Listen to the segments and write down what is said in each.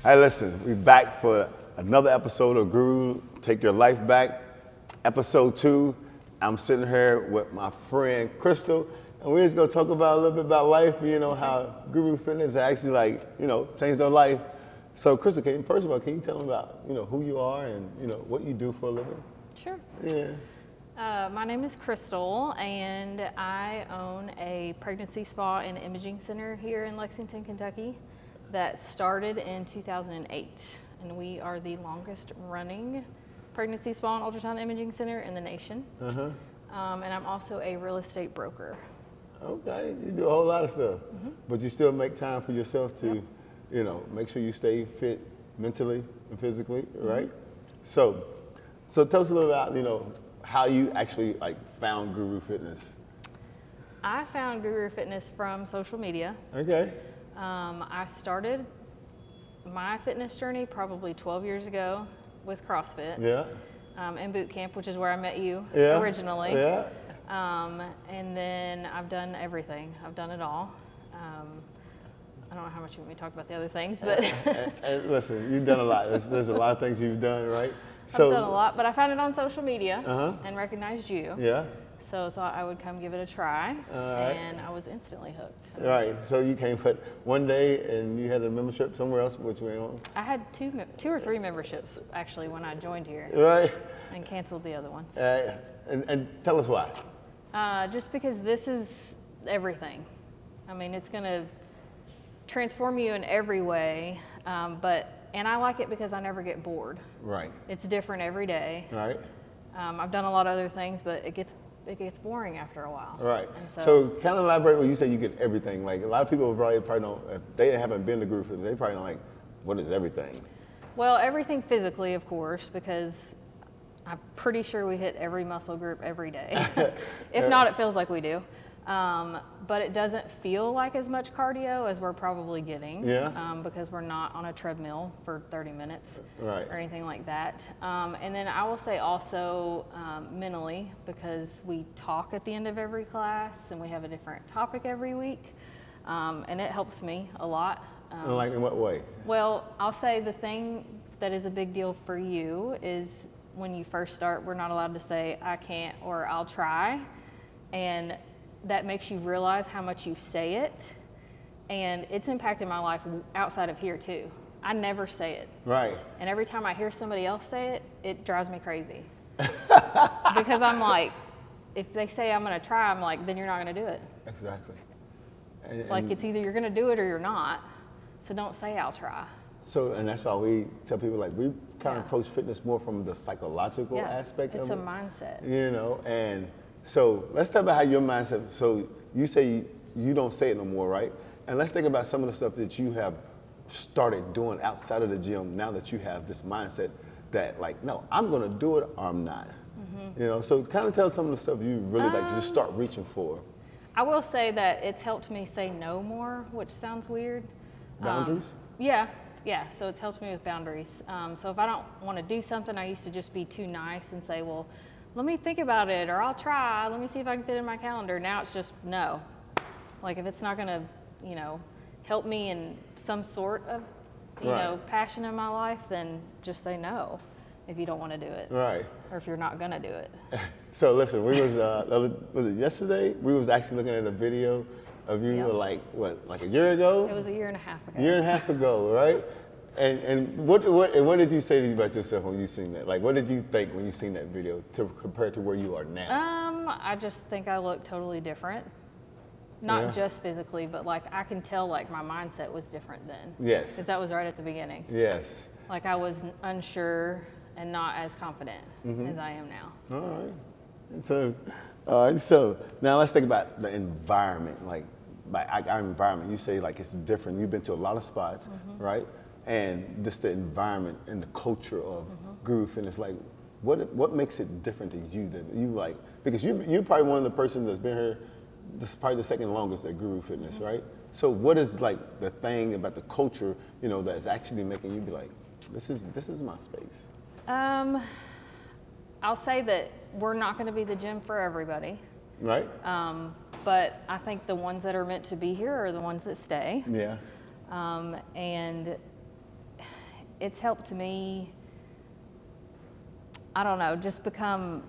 Hey, listen, we back for another episode of Guru Take Your Life Back, episode 2. I'm sitting here with my friend Crystal, and we're just gonna talk about a little bit about life, how Guru Fitness actually changed their life. So Crystal, first of all, can you tell them about, who you are and, what you do for a living? Sure. Yeah. My name is Crystal, and I own a pregnancy spa and imaging center here in Lexington, Kentucky that started in 2008. And we are the longest running pregnancy spa and ultrasound imaging center in the nation. Uh-huh. And I'm also a real estate broker. Okay, you do a whole lot of stuff, but you still make time for yourself to, make sure you stay fit mentally and physically, right? So tell us a little about, how you actually found Guru Fitness. I found Guru Fitness from social media. Okay. I started my fitness journey probably 12 years ago with CrossFit. Yeah. In boot camp, which is where I met you originally. Yeah. And then I've done everything. I've done it all. I don't know how much you want me to talk about the other things, but and listen, you've done a lot. There's a lot of things you've done, right? I've done a lot, but I found it on social media and recognized you. Yeah. So thought I would come give it a try, right. and I was instantly hooked. Right. So you came but one day, and you had a membership somewhere else, which we on? I had two or three memberships actually when I joined here, Right. and canceled the other ones. And tell us why. Just because this is everything. I mean, it's going to transform you in every way, and I like it because I never get bored. Right. It's different every day. Right. I've done a lot of other things, but it gets boring after a while. Right. And So kind of elaborate when you say you get everything. Like a lot of people probably don't, if they haven't been to Guru Fitness, they probably don't like, what is everything? Well, everything physically, of course, because I'm pretty sure we hit every muscle group every day. If not, it feels like we do. But it doesn't feel like as much cardio as we're probably getting. Yeah. Because we're not on a treadmill for 30 minutes Right. or anything like that. And then I will say also mentally, because we talk at the end of every class and we have a different topic every week. And it helps me a lot. Like in what way? Well, I'll say the thing that is a big deal for you is when you first start, we're not allowed to say, I can't or I'll try. And that makes you realize how much you say it. And it's impacted my life outside of here too. I never say it. Right. And every time I hear somebody else say it, it drives me crazy. Because I'm like, if they say I'm gonna try, I'm like, then you're not gonna do it. Exactly. Like it's either you're gonna do it or you're not. So don't say I'll try. So, and that's why we tell people we kind of approach fitness more from the psychological aspect of it. It's a mindset. And so let's talk about how your mindset, so you say you don't say it no more, right? And let's think about some of the stuff that you have started doing outside of the gym now that you have this mindset that no, I'm gonna do it or I'm not. So kind of tell some of the stuff you really just start reaching for. I will say that it's helped me say no more, which sounds weird. Boundaries? Yeah, so it's helped me with boundaries. So if I don't want to do something, I used to just be too nice and say, well, let me think about it, or I'll try, let me see if I can fit in my calendar. Now it's just no. Like if it's not gonna, help me in some sort of, passion in my life, then just say no if you don't want to do it. Right. Or if you're not gonna do it. So listen, we was it yesterday? We was actually looking at a video of you like a year ago? It was a year and a half ago. A year and a half ago, right? And what did you say to you about yourself when you seen that? Like, what did you think when you seen that video compared to where you are now? I just think I look totally different. Not just physically, but I can tell my mindset was different then. Yes. Because that was right at the beginning. Yes. I was unsure and not as confident as I am now. All right. So now let's think about the environment. Our environment, you say it's different. You've been to a lot of spots, right? And just the environment and the culture of Guru Fitness, what makes it different to you that you because you're probably one of the persons that's been here, this is probably the second longest at Guru Fitness, right? So what is the thing about the culture, that's actually making you be this is my space? I'll say that we're not going to be the gym for everybody. Right. But I think the ones that are meant to be here are the ones that stay. Yeah. And it's helped me, I don't know, just become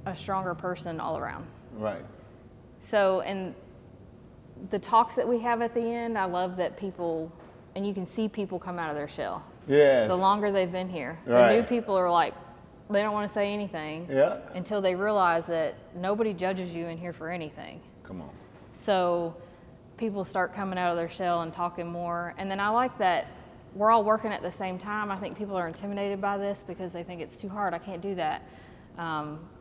a stronger person all around. Right. So, and the talks that we have at the end, I love that people, and you can see people come out of their shell. Yes. The longer they've been here. Right. The new people are like, they don't want to say anything Yeah. until they realize that nobody judges you in here for anything. Come on. So people start coming out of their shell and talking more. And then I like that we're all working at the same time. I think people are intimidated by this because they think it's too hard. I can't do that.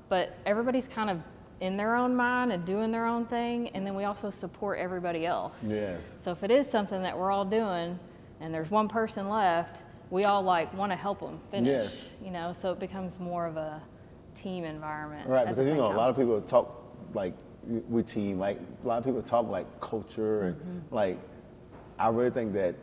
But everybody's kind of in their own mind and doing their own thing. And then we also support everybody else. Yes. So if it is something that we're all doing and there's one person left, we all like want to help them finish, Yes. you know, so it becomes more of a team environment. Right, at the because same a time. lot of people talk like with team, like a lot of people talk like culture and like I really think that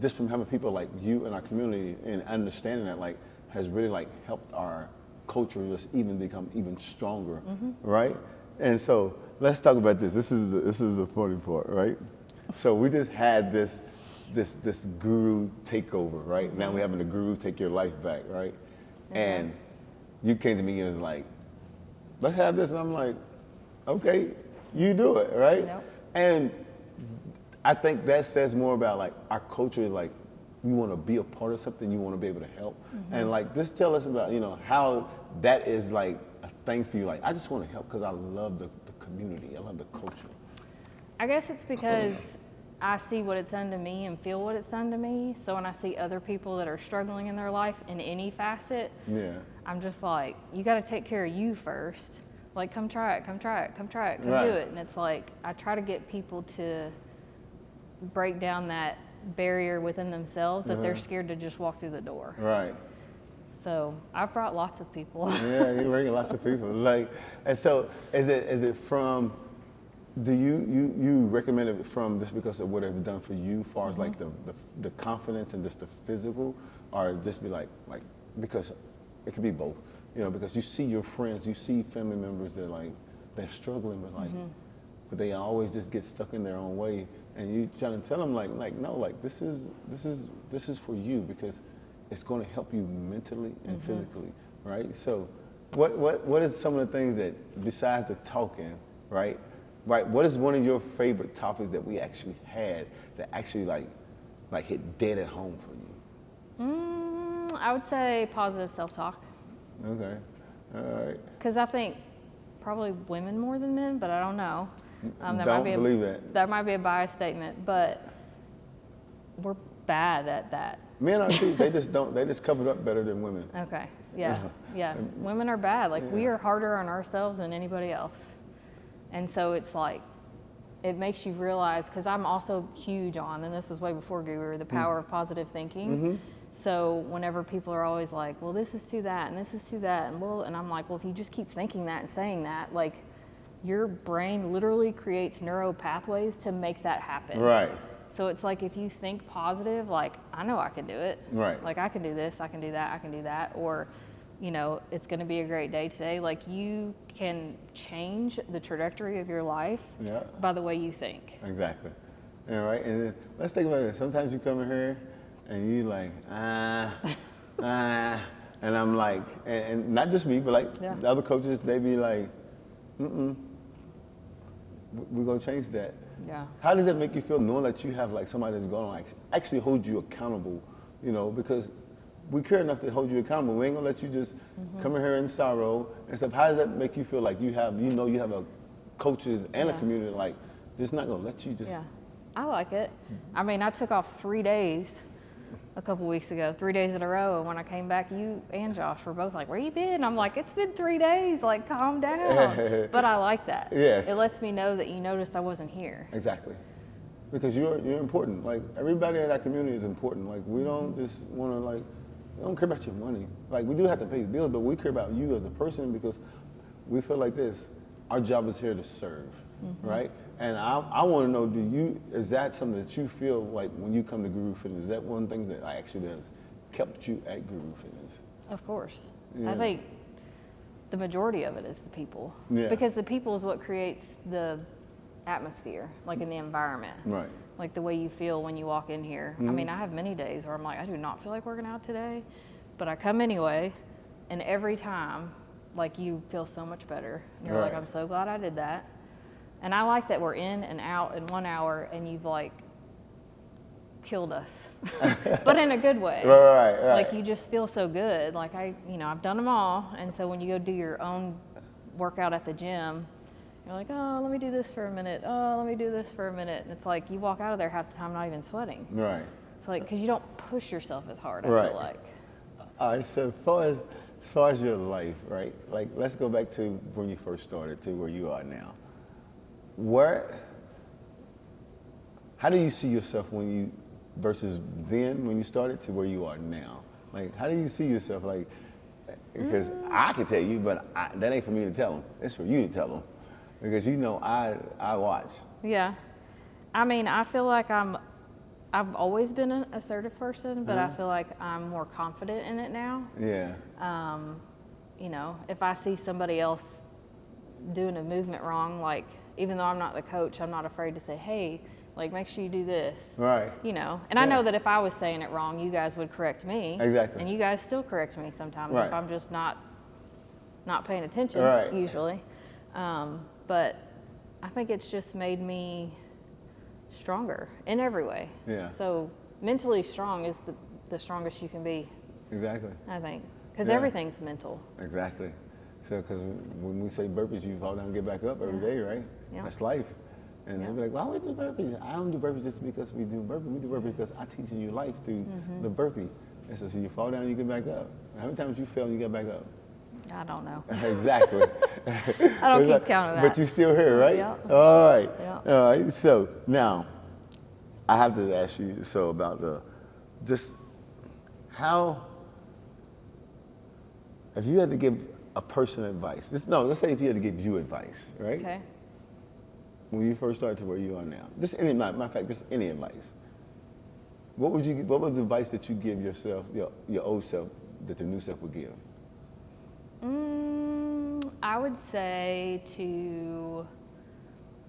just from having people like you in our community and understanding that like has really like helped our culture just even become even stronger, right? And so let's talk about this. This is the funny part, right? So we just had this guru takeover, right? Now we're having the guru take your life back, right? And you came to me and was like, let's have this. And I'm like, okay, you do it, right? Yep. And I think that says more about like our culture, like you want to be a part of something, you want to be able to help. And like, just tell us about, you know, how that is like a thing for you. Like, I just want to help because I love the community. I love the culture. I guess it's because I see what it's done to me and feel what it's done to me. So when I see other people that are struggling in their life in any facet, Yeah. I'm just like, you got to take care of you first. Like, come try it, come try it, come try it, come Right. do it. And it's like, I try to get people to break down that barrier within themselves that they're scared to just walk through the door. Right. So I've brought lots of people. Yeah, you're bringing lots of people. Like, and so is it from? Do you recommend it from just because of what it's done for you, as far as like the confidence and just the physical, or just be like because it could be both, you know, because you see your friends, you see family members that like they're struggling with like, but they always just get stuck in their own way, and you trying to tell them like no, like this is for you because it's going to help you mentally and physically, right? So what is some of the things that besides the talking, right? Right. What is one of your favorite topics that we actually had that actually like hit dead at home for you? I would say positive self-talk. Okay. All right. Because I think probably women more than men, but I don't know. Don't believe that. That might be a biased statement, but we're bad at that. Men are too. They just cover it up better than women. Okay. Yeah. Yeah. Women are bad. Like we are harder on ourselves than anybody else. And so it's like, it makes you realize, because I'm also huge on, and this was way before Guru, the power of positive thinking. So whenever people are always like, well, this is to that, and this is to that, and I'm like, well, if you just keep thinking that and saying that, like, your brain literally creates neural pathways to make that happen. Right. So it's like, if you think positive, like, I know I can do it. Right. Like, I can do this, I can do that, I can do that. Or, you know, it's going to be a great day today. Like, you can change the trajectory of your life by the way you think. Exactly. Yeah, right. And then let's think about it. Sometimes you come in here and you like, and I'm like, and not just me, but like the other coaches, they be like, we're gonna change that. Yeah. How does that make you feel knowing that you have like somebody that's gonna like actually hold you accountable, you know, because we care enough to hold you accountable. We ain't gonna let you just come in here in sorrow and stuff. How does that make you feel like you have a coaches and a community like just not gonna let you just. Yeah, I like it. I mean, I took off 3 days a couple weeks ago, 3 days in a row. And when I came back, you and Josh were both like, where you been? I'm like, it's been 3 days, like calm down. But I like that. Yes. It lets me know that you noticed I wasn't here. Exactly. Because you're important. Like everybody in our community is important. Like we don't just wanna like, we don't care about your money. Like we do have to pay the bills, but we care about you as a person because we feel like this. Our job is here to serve, right? And I want to know, is that something that you feel like when you come to Guru Fitness, is that one thing that actually has kept you at Guru Fitness? Of course. Yeah. I think the majority of it is the people. Yeah. Because the people is what creates the atmosphere, like in the environment. Right. Like the way you feel when you walk in here. I mean, I have many days where I'm like, I do not feel like working out today, but I come anyway, and every time, like, you feel so much better. And you're like, Right. I'm so glad I did that. And I like that we're in and out in 1 hour, and you've like killed us, but in a good way. Right. Like, you just feel so good. Like, I've done them all, and so when you go do your own workout at the gym, you're like, oh, let me do this for a minute. Oh, let me do this for a minute. And it's like you walk out of there half the time not even sweating. Right. It's like, because you don't push yourself as hard, I Right. feel like. All right, so as far as your life, right? Like, let's go back to when you first started to where you are now. How do you see yourself versus then when you started to where you are now? Like, how do you see yourself? Like, because I can tell you, but that ain't for me to tell them. It's for you to tell them. Because I watch. Yeah. I mean, I feel like I've always been an assertive person, but I feel like I'm more confident in it now. Yeah. If I see somebody else doing a movement wrong, like, even though I'm not the coach, I'm not afraid to say, hey, like, make sure you do this. Right. And I know that if I was saying it wrong, you guys would correct me. Exactly. And you guys still correct me sometimes Right. if I'm just not paying attention, Right. usually. But I think it's just made me stronger in every way. Yeah. So mentally strong is the strongest you can be, Exactly. I think, because Yeah. everything's mental. Exactly. So, because when we say burpees, you fall down and get back up every day, right? Yeah. That's life. And Yeah. they'll be like, why we do burpees? I don't do burpees just because we do burpees. We do burpees because I teaching you life through the burpee. And so you fall down, you get back up. How many times you fell and you get back up? I don't know. Exactly. I don't keep count of that. But you're still here, right? Yeah. All right. Yeah. All right. So now, I have to ask you about if you had to give a person advice. Let's say if you had to give you advice, right? Okay. When you first started to where you are now. Matter of fact, just any advice. What was the advice that you give yourself, your old self, that the new self would give? I would say to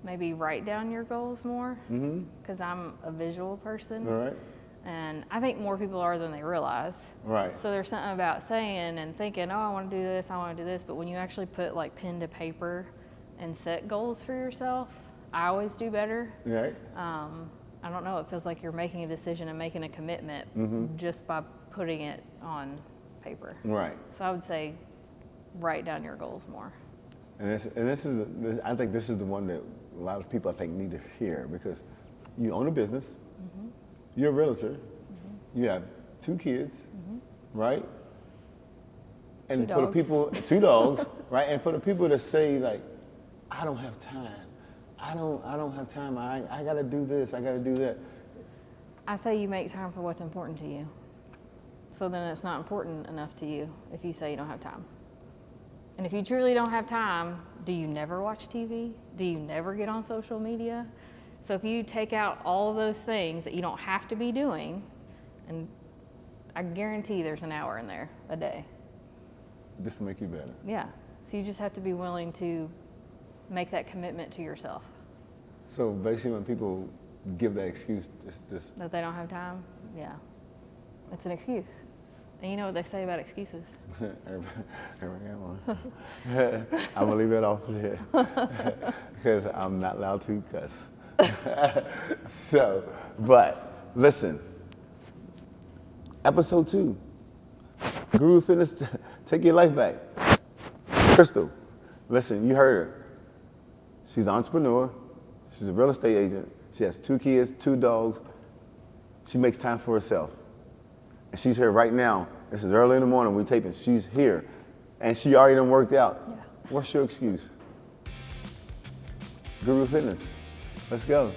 maybe write down your goals more, because I'm a visual person. All right. And I think more people are than they realize. Right. So there's something about saying and thinking, oh, I want to do this, I want to do this. But when you actually put like pen to paper and set goals for yourself, I always do better. Right. I don't know, it feels like you're making a decision and making a commitment just by putting it on paper. Right. So I would say write down your goals more. I think this is the one that a lot of people I think need to hear, because you own a business, you're a realtor, you have 2 kids, right? And 2 for the dogs. people, 2 dogs, right? And for the people that say like, I don't have time, I don't have time, I gotta do this, I gotta do that. I say you make time for what's important to you. So then it's not important enough to you if you say you don't have time. And if you truly don't have time, do you never watch TV? Do you never get on social media? So if you take out all of those things that you don't have to be doing, and I guarantee there's an hour in there a day. Just to make you better. Yeah. So you just have to be willing to make that commitment to yourself. So basically when people give that excuse, it's just, That they don't have time? Yeah. It's an excuse. And you know what they say about excuses? everybody got one. I'm gonna leave that off there because I'm not allowed to cuss. But listen, episode 2, Guru Fitness, take your life back. Crystal, listen, you heard her. She's an entrepreneur. She's a real estate agent. She has 2 kids, 2 dogs. She makes time for herself. And she's here right now. This is early in the morning, we're taping. She's here. And she already done worked out. Yeah. What's your excuse? Guru Fitness. Let's go.